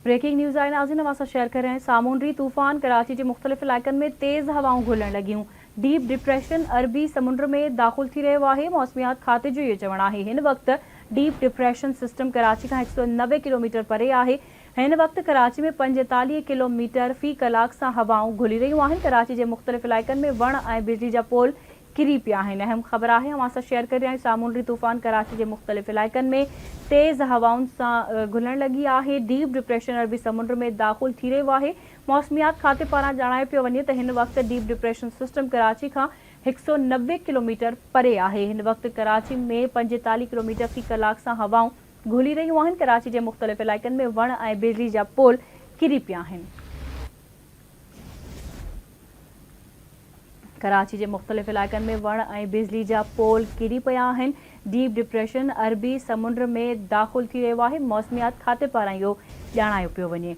Breaking news आहे नाज़रीन असां शेयर कर रहे हैं। सामूंडी तूफ़ान कराची के मुख़्तलिफ़ इलाक़नि में तेज़ हवाऊं घुलण लॻियूं। डीप डिप्रेशन अरबी समुंड में दाख़िल थी रहियो आहे। मौसमियात खाते जो इहो चवणु आहे हिन वक़्तु डीप डिप्रेशन सिस्टम कराची खां 190 किलोमीटर परे आहे। हिन वक़्तु कराची में 45 किलोमीटर फ़ी कलाक सां हवाऊं घुली रहियूं आहिनि। कराची के मुख़्तलिफ़ इलाक़नि में वण ऐं बिजली जा पोल किरी पिया आहिनि। अहम ख़बर आहे हम असां शेयर कर रहे हैं। सामूंडी तूफ़ान कराची के मुख़्तलिफ़ इलाक़नि में तेज़ हवाउनि सां घुलण लगी आहे। डीप डिप्रेशन अरबी समुंड में दाख़िल थी रहियो आहे। मौसमियात खाते पारां ॼाणायो पियो वञे त हिन वक़्तु डीप डिप्रेशन सिस्टम कराची खां 190 किलोमीटर परे आहे। हिन वक़्तु कराची में 45 किलोमीटर फ़ी कलाक सां हवाऊं घुली रहियूं आहिनि। कराची के मुख़्तलिफ़ इलाक़नि में वण ऐं बिजली जा पोल किरी पिया आहिनि। कराची के मुख़्तलिफ़ इलाक़नि में वण ऐं बिजली जा पोल किरी पिया आहिनि। डीप डिप्रेशन अरबी समुंड में दाख़िल थी रहियो आहे। मौसमियात खाते पारां इहो ॼाणायो पियो वञे।